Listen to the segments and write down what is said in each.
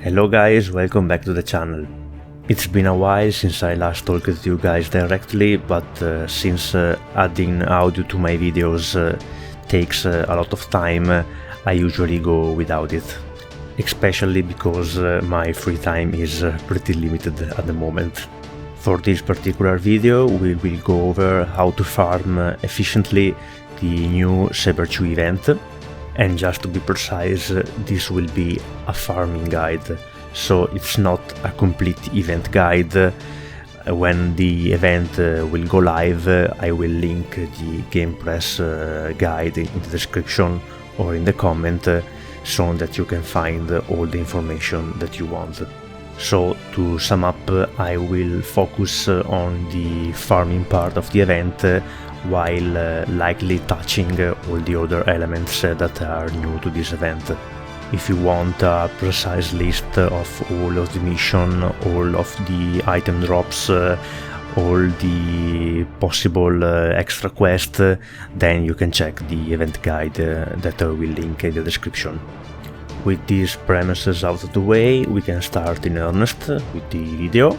Hello guys, welcome back to the channel. It's been a while since I last talked to you guys directly, but since adding audio to my videos takes a lot of time, I usually go without it. Especially because my free time is pretty limited at the moment. For this particular video we will go over how to farm efficiently the new Saber 2 event. And just to be precise, this will be a farming guide, so it's not a complete event guide. When the event will go live, I will link the GamePress guide in the description or in the comment, so that you can find all the information that you want. So to sum up, I will focus on the farming part of the event, while likely touching all the other elements that are new to this event. If you want a precise list of all of the mission, all of the item drops, all the possible extra quests, then you can check the event guide that I will link in the description. With these premises out of the way, we can start in earnest with the video.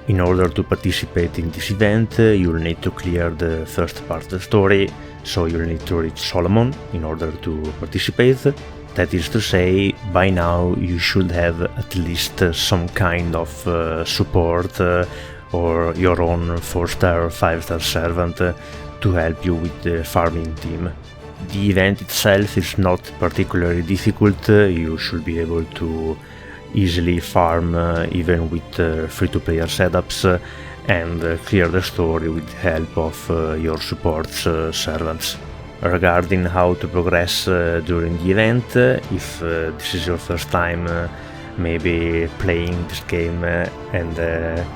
In order to participate in this event, you'll need to clear the first part of the story, so you'll need to reach Solomon in order to participate. That is to say, by now you should have at least some kind of support or your own 4-star or 5-star servant to help you with the farming team. The event itself is not particularly difficult. You should be able to easily farm even with free-to-player setups and clear the story with the help of your support servants. Regarding how to progress during the event, if this is your first time maybe playing this game and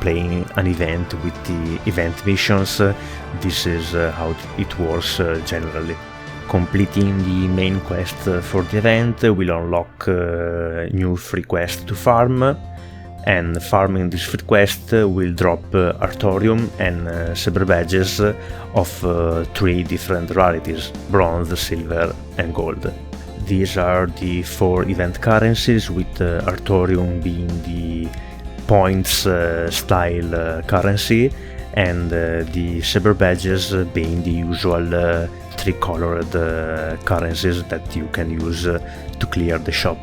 playing an event with the event missions, this is how it works generally. Completing the main quest for the event will unlock new free quests to farm, and farming this free quest will drop Artorium and Saber badges of 3 different rarities: bronze, silver and gold. These are the 4 event currencies, with Artorium being the points style currency, and the Saber badges being the usual 3-colored currencies that you can use to clear the shop.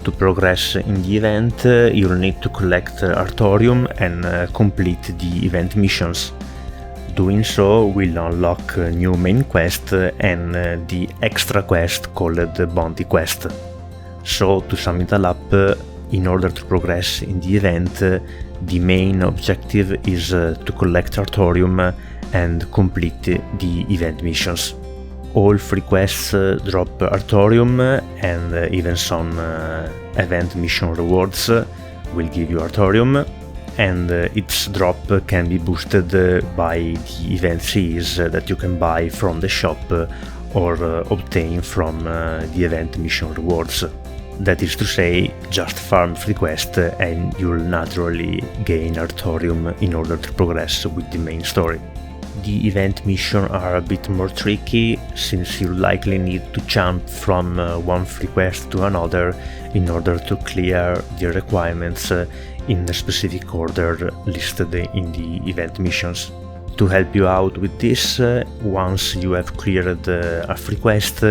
To progress in the event, you'll need to collect Artorium and complete the event missions. Doing so will unlock a new main quest and the extra quest called the Bounty Quest. So to sum it all up, in order to progress in the event, the main objective is to collect Artorium and complete the event missions. All free quests drop Artorium, and even some event mission rewards will give you Artorium, and its drop can be boosted by the event CEs that you can buy from the shop or obtain from the event mission rewards. That is to say, just farm free quest and you'll naturally gain Artorium in order to progress with the main story. The event missions are a bit more tricky, since you likely need to jump from one free quest to another in order to clear the requirements in the specific order listed in the event missions. To help you out with this, once you have cleared a free quest,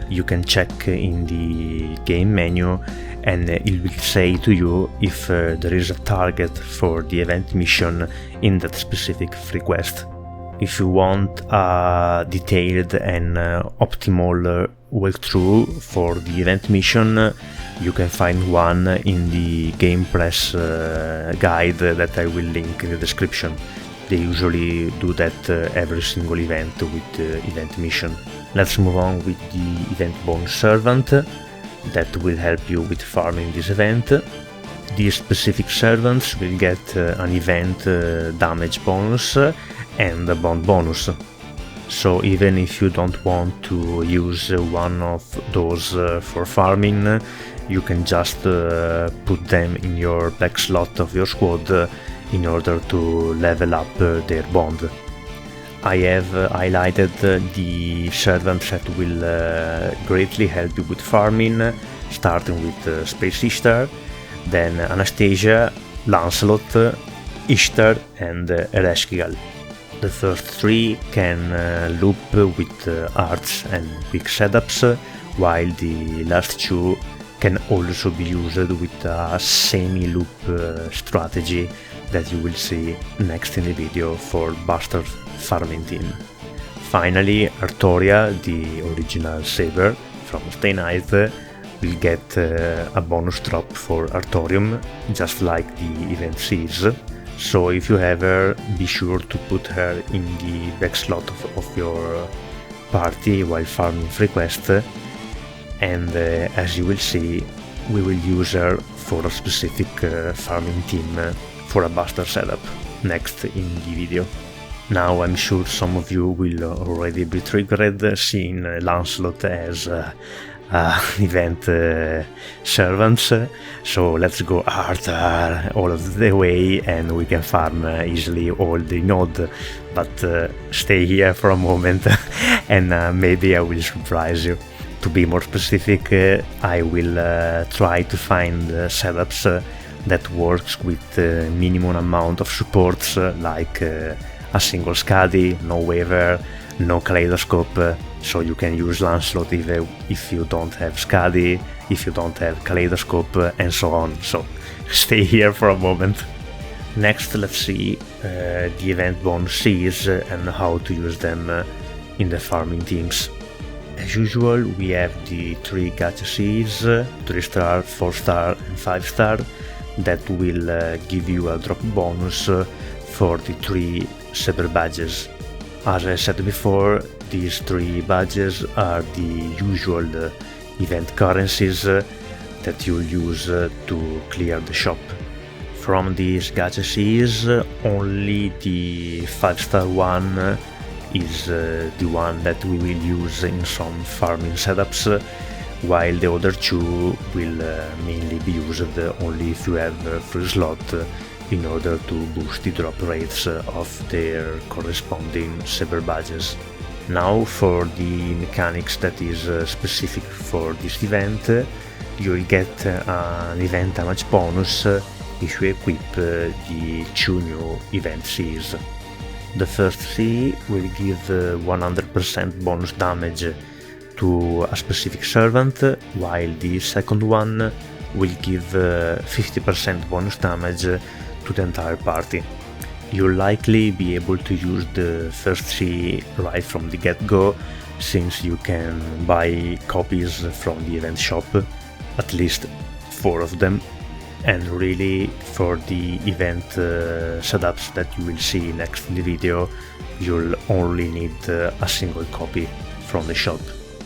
you can check in the game menu and it will say to you if there is a target for the event mission in that specific free quest. If you want a detailed and optimal walkthrough for the event mission, you can find one in the GamePress guide that I will link in the description. They usually do that every single event with the event mission. Let's move on with the event bonus servant that will help you with farming this event. These specific servants will get an event damage bonus and a bond bonus. So even if you don't want to use one of those for farming, you can just put them in your back slot of your squad in order to level up their bond. I have highlighted the servants that will greatly help you with farming, starting with Space Ishtar, then Anastasia, Lancelot, Ishtar and Ereshkigal. The first 3 can loop with arts and quick setups, while the last 2 can also be used with a semi-loop strategy that you will see next in the video for Bastard farming team. Finally, Artoria, the original Saber from Stay Night, will get a bonus drop for Artorium, just like the event CEs. So if you have her, be sure to put her in the back slot of your party while farming free quest, and as you will see, we will use her for a specific farming team for a Bastard setup next in the video. Now I'm sure some of you will already be triggered seeing Lancelot as event servants, so let's go Arthur all of the way and we can farm easily all the node, but stay here for a moment and maybe I will surprise you. To be more specific, I will try to find setups that works with minimum amount of supports, like a single Scadi, no waiver, no kaleidoscope, so you can use Lancelot if you don't have Scadi, if you don't have kaleidoscope, and so on, so stay here for a moment. Next, let's see the event bonuses and how to use them in the farming teams. As usual, we have the 3 gacha CEs, 3-star, 4-star and 5-star, that will give you a drop bonus for the 3 Saber badges. As I said before, these 3 badges are the usual event currencies that you'll use to clear the shop. From these gacha CEs, only the 5-star one is the one that we will use in some farming setups, while the other 2 will mainly be used only if you have a free slot in order to boost the drop rates of their corresponding Saber badges. Now for the mechanics that is specific for this event, you will get an event damage bonus if you equip the 2 new event CEs. The first CE will give 100% bonus damage to a specific servant, while the second one will give 50% bonus damage to the entire party. You'll likely be able to use the first CE right from the get-go, since you can buy copies from the event shop, at least 4 of them. And really, for the event setups that you will see next in the video, you'll only need a single copy from the shop.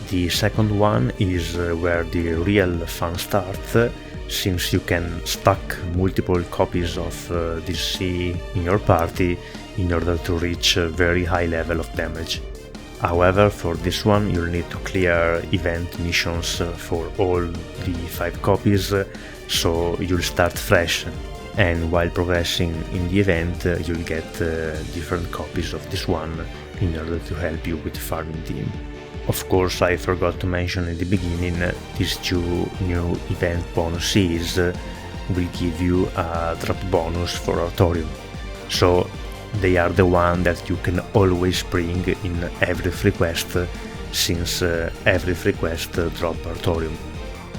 The second one is where the real fun starts, since you can stack multiple copies of this CE in your party in order to reach a very high level of damage. However, for this one you'll need to clear event missions for all the 5 copies, so you'll start fresh, and while progressing in the event you'll get different copies of this one in order to help you with the farming team. Of course, I forgot to mention in the beginning, these 2 new event bonuses will give you a drop bonus for Artorium, so they are the one that you can always bring in every free quest, since every free quest drop Artorium.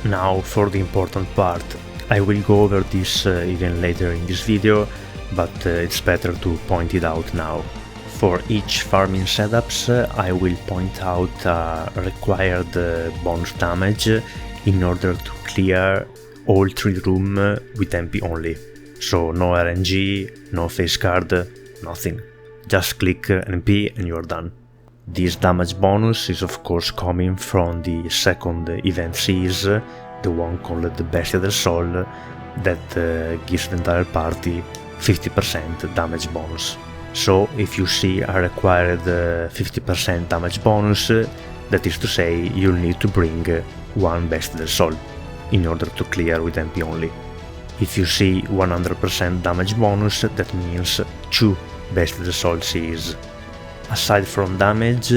Now for the important part. I will go over this even later in this video, but it's better to point it out now. For each farming setups, I will point out required bonus damage in order to clear all 3 rooms with MP only. So no RNG, no face card, nothing. Just click MP and you're done. This damage bonus is of course coming from the second event CEs, the one called the Bestia del Sol, that gives the entire party 50% damage bonus. So if you see a required 50% damage bonus, that is to say you'll need to bring 1 Bestia del Sol in order to clear with MP only. If you see 100% damage bonus, that means 2 Bestia del Sol CEs. Aside from damage,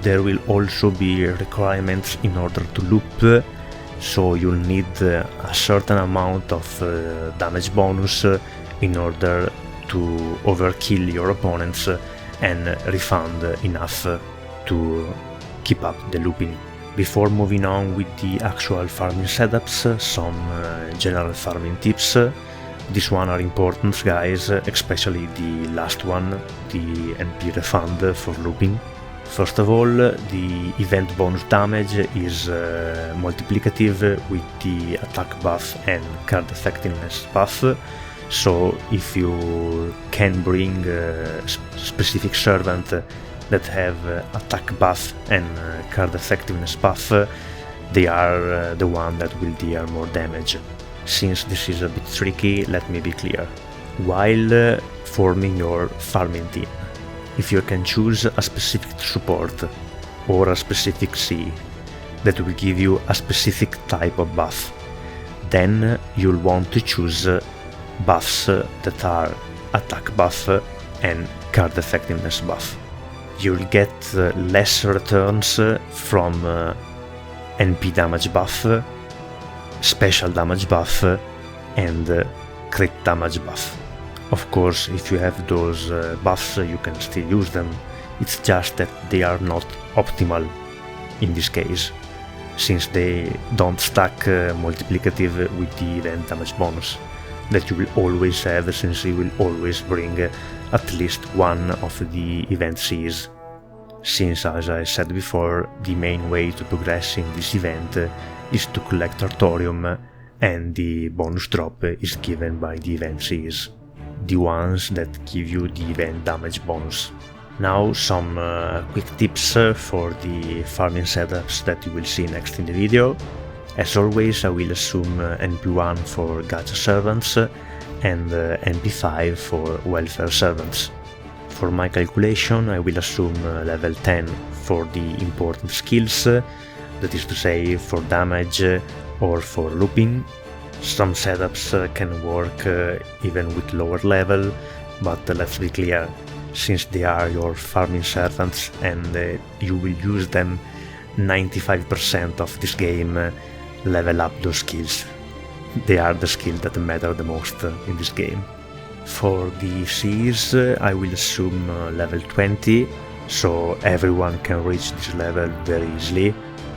there will also be requirements in order to loop so you'll need a certain amount of damage bonus in order to overkill your opponents and refund enough to keep up the looping. Before moving on with the actual farming setups, some general farming tips. These one are important, guys, especially the last one, the NP refund for looping. First of all, the event bonus damage is multiplicative with the attack buff and card effectiveness buff, so if you can bring a specific servant that have attack buff and card effectiveness buff, they are the one that will deal more damage. Since this is a bit tricky, let me be clear. While forming your farming team, if you can choose a specific support or a specific CE that will give you a specific type of buff, then you'll want to choose buffs that are attack buff and card effectiveness buff. You'll get less returns from NP damage buff, special damage buff and crit damage buff. Of course, if you have those buffs, you can still use them. It's just that they are not optimal in this case, since they don't stack multiplicative with the event damage bonus that you will always have, since you will always bring at least one of the event CEs. Since, as I said before, the main way to progress in this event is to collect Artorium, and the bonus drop is given by the event CEs, the ones that give you the event damage bonus. Now some quick tips for the farming setups that you will see next in the video. As always, I will assume NP1 for gacha servants and NP5 for welfare servants. For my calculation, I will assume level 10 for the important skills, that is to say for damage or for looping. Some setups can work even with lower level, but let's be clear, since they are your farming servants and you will use them 95% of this game, level up those skills. They are the skills that matter the most in this game. For the CEs, I will assume level 20, so everyone can reach this level very easily.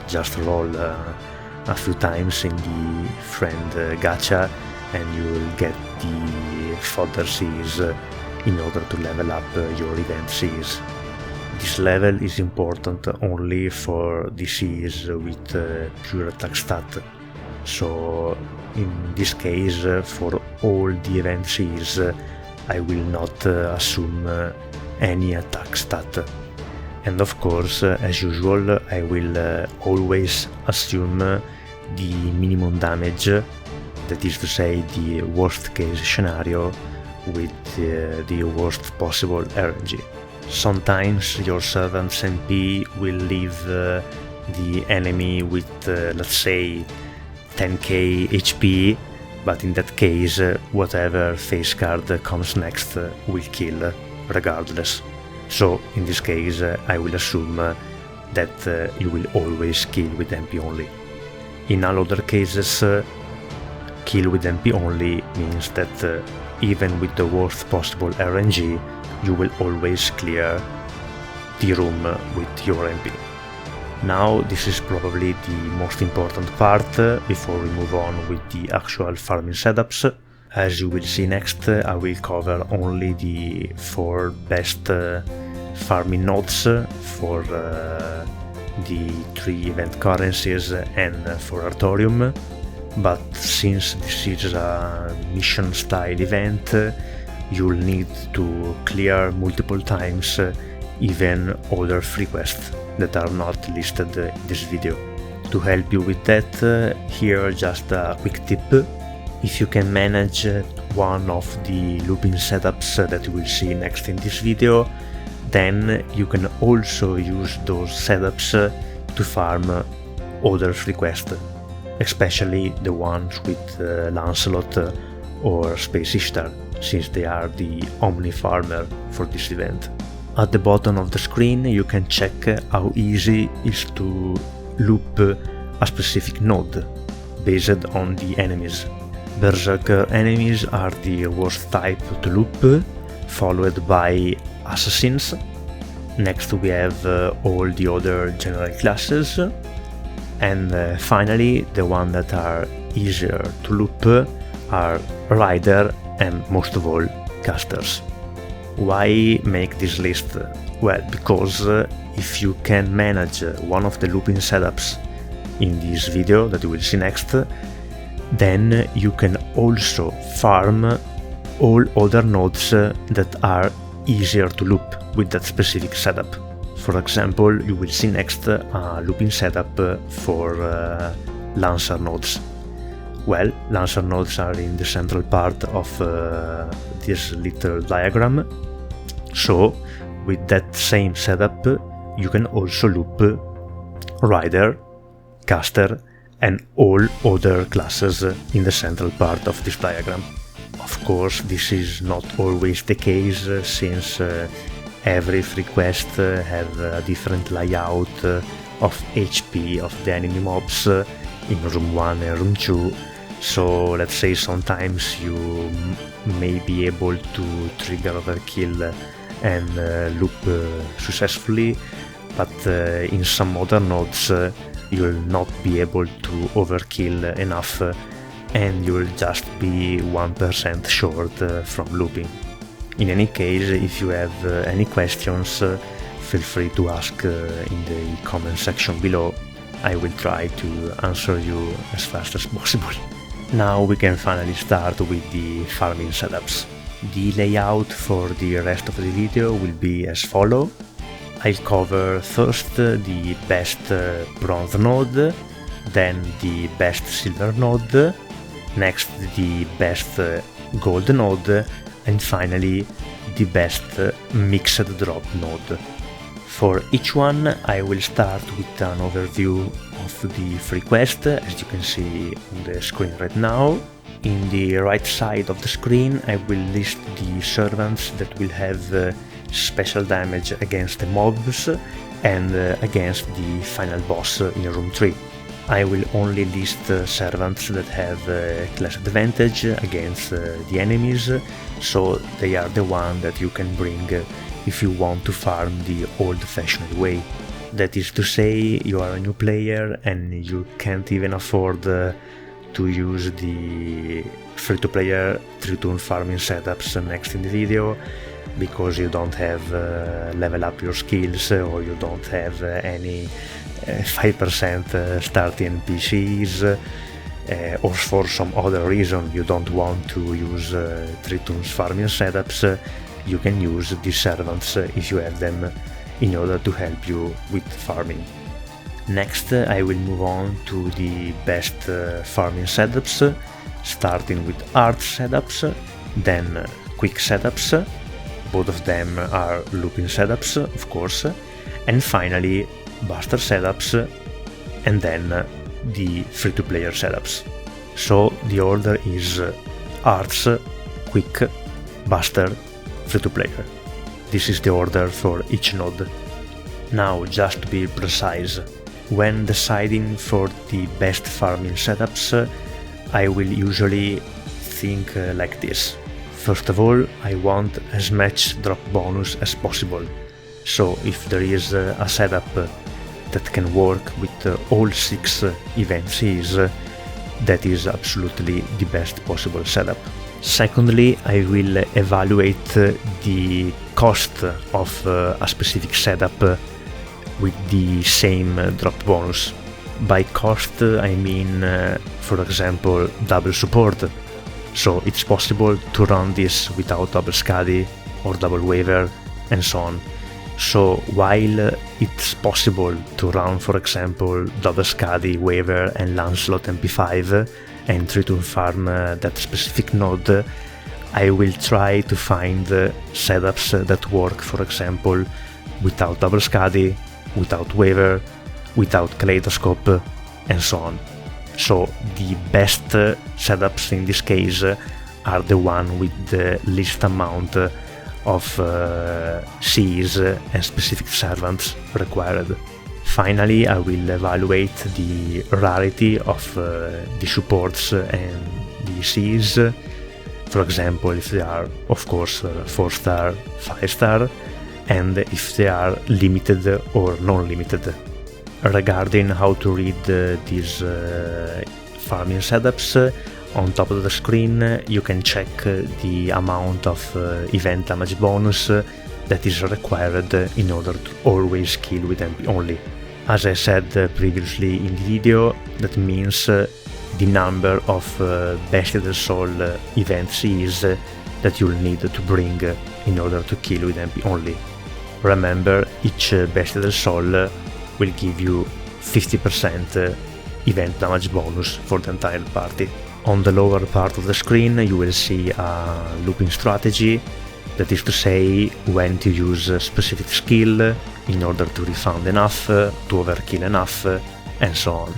Just roll a few times in the friend gacha and you will get the fodder CEs in order to level up your event CEs. This level is important only for the CEs with pure attack stat, so in this case for all the event CEs I will not assume any attack stat. And of course, as usual, I will always assume the minimum damage, that is to say the worst case scenario with the worst possible RNG. Sometimes your servant's MP will leave the enemy with, let's say, 10k HP, but in that case, whatever face card comes next will kill regardless. So in this case, I will assume that you will always kill with MP only. In all other cases, kill with MP only means that even with the worst possible RNG, you will always clear the room with your MP. Now this is probably the most important part before we move on with the actual farming setups. As you will see next, I will cover only the 4 best farming nodes for the 3 event currencies and for Artorium, but since this is a mission style event, you'll need to clear multiple times even other free quests that are not listed in this video. To help you with that, here just a quick tip. If you can manage one of the looping setups that you will see next in this video, then you can also use those setups to farm other free quests, especially the ones with Lancelot or Space Ishtar, since they are the Omni Farmer for this event. At the bottom of the screen you can check how easy it is to loop a specific node. based on the enemies. Berserker enemies are the worst type to loop, followed by assassins. Next we have all the other general classes, and finally the ones that are easier to loop are rider and most of all casters. Why make this list? Well, because if you can manage one of the looping setups in this video that you will see next, then you can also farm all other nodes that are easier to loop with that specific setup. For example, you will see next a looping setup for Lancer nodes. Well, Lancer nodes are in the central part of this little diagram, so with that same setup you can also loop Rider, Caster and all other classes in the central part of this diagram. Of course, this is not always the case, since every free quest have a different layout of HP of the enemy mobs in room 1 and room 2, so let's say sometimes you may be able to trigger overkill and loop successfully, but in some other nodes you will not be able to overkill enough and you will just be 1% short from looping. In any case, if you have any questions, feel free to ask in the comment section below. I will try to answer you as fast as possible. Now we can finally start with the farming setups. The layout for the rest of the video will be as follows. I'll cover first the best bronze node, then the best silver node, next the best gold node, and finally the best mixed drop node. For each one I will start with an overview of the free quest, as you can see on the screen right now. In the right side of the screen I will list the servants that will have special damage against the mobs and against the final boss in room 3. I will only list servants that have class advantage against the enemies, so they are the ones that you can bring if you want to farm the old-fashioned way. That is to say, you are a new player and you can't even afford to use the free-to-player 3-turn farming setups next in the video, because you don't have level up your skills or you don't have any 5% starting NPCs, or for some other reason you don't want to use 3-turn farming setups, you can use these servants if you have them in order to help you with farming. Next I will move on to the best farming setups, starting with art setups, then quick setups, both of them are looping setups of course, and finally buster setups, and then the free-to-player setups. So the order is arts, quick, buster, free-to-player. This is the order for each node. Now, just to be precise, when deciding for the best farming setups, I will usually think like this. First of all, I want as much drop bonus as possible, so if there is a setup that can work with all 6 event CEs, that is absolutely the best possible setup. Secondly, I will evaluate the cost of a specific setup with the same drop bonus. By cost I mean, for example, double support. So it's possible to run this without double scadi or double waiver and so on. So while it's possible to run, for example, double scadi, waiver and Lancelot MP5 and 3-turn farm that specific node, I will try to find setups that work, for example, without double scadi, without waiver, without kaleidoscope and so on. So the best setups in this case are the one with the least amount of CEs and specific servants required. Finally, I will evaluate the rarity of the supports and the CEs. For example, if they are, of course, 4-star, 5-star, and if they are limited or non-limited. Regarding how to read these farming setups, on top of the screen you can check the amount of event damage bonus that is required in order to always kill with MP only. As I said previously in the video, that means the number of Bestia del Sol event CEs that you'll need to bring in order to kill with MP only. Remember, each Bestia del Sol will give you 50% event damage bonus for the entire party. On the lower part of the screen you will see a looping strategy, that is to say when to use a specific skill in order to refund enough, to overkill enough, and so on.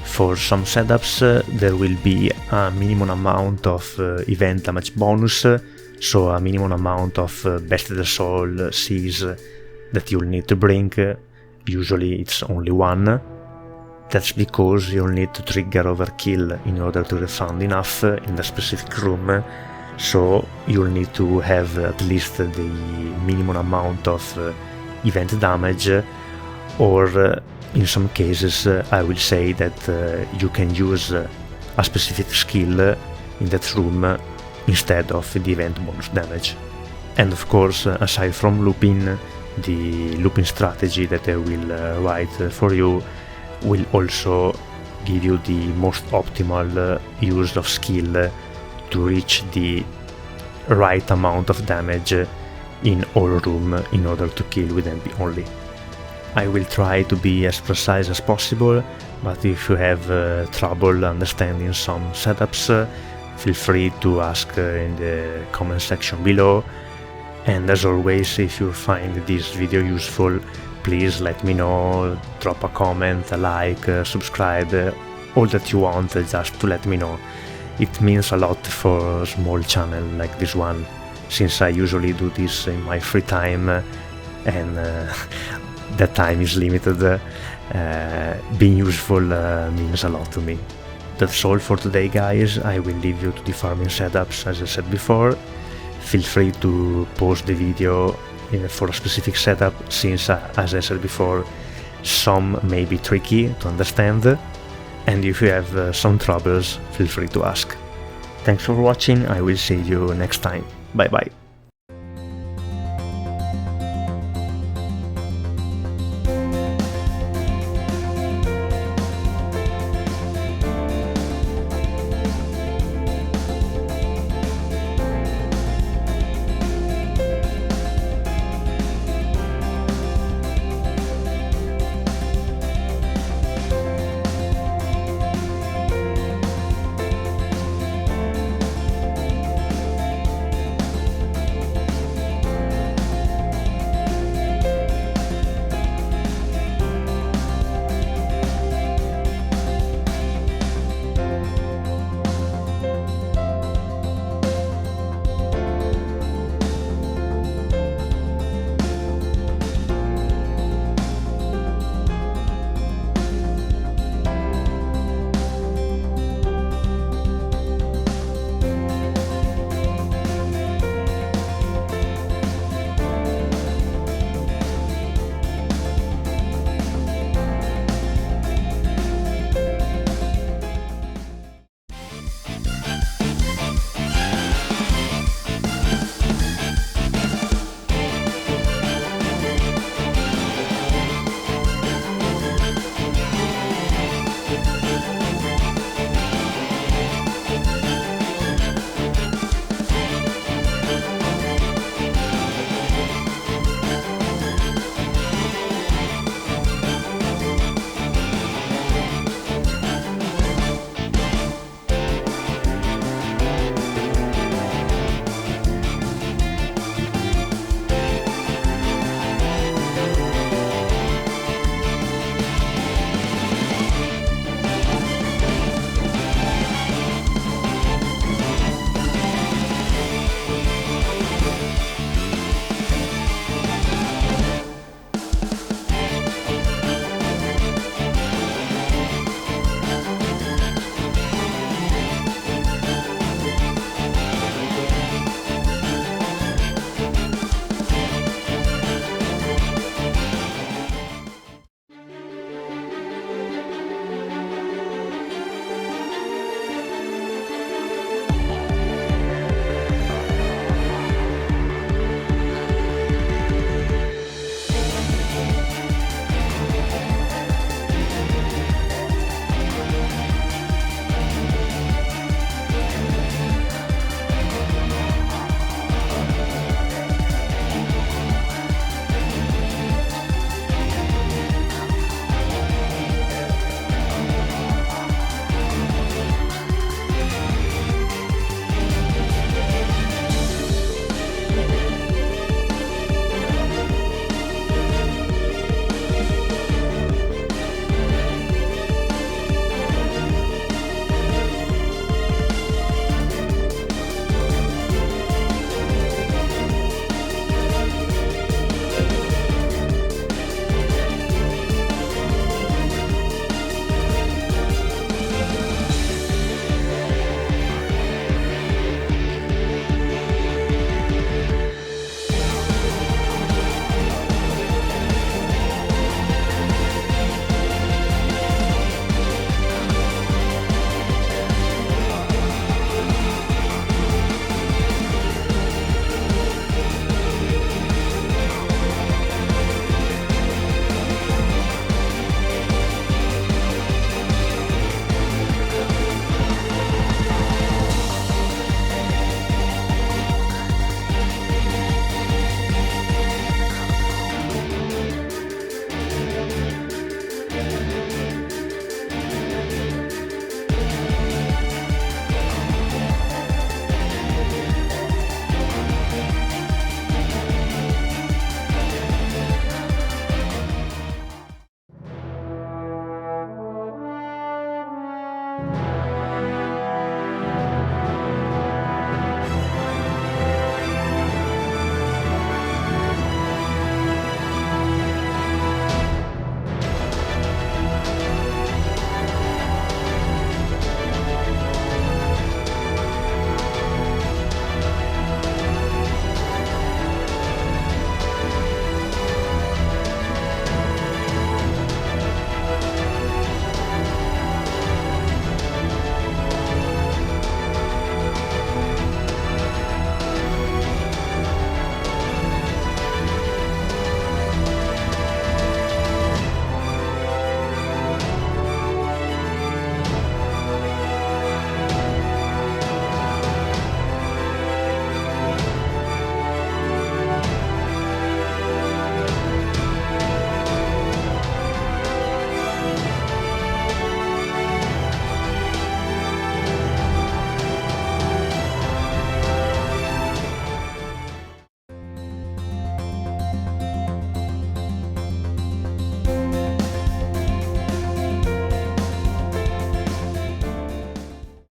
For some setups there will be a minimum amount of event damage bonus, so a minimum amount of Bestia del Sol CEs that you'll need to bring. Usually it's only one. That's because you'll need to trigger overkill in order to refund enough in the specific room, so you'll need to have at least the minimum amount of event damage, or in some cases I will say that you can use a specific skill in that room instead of the event bonus damage. And of course, aside from looping, the looping strategy that I will write for you will also give you the most optimal use of skill to reach the right amount of damage in all room in order to kill with MP only. I will try to be as precise as possible, but if you have trouble understanding some setups, feel free to ask in the comment section below. And as always, if you find this video useful, please let me know, drop a comment, a like, subscribe, all that you want, just to let me know. It means a lot for a small channel like this one, since I usually do this in my free time and that time is limited. Being useful means a lot to me. That's all for today, guys. I will leave you to the farming setups as I said before. Feel free to pause the video for a specific setup, since as I said before, some may be tricky to understand, and if you have some troubles, feel free to ask. Thanks for watching, I will see you next time. Bye bye.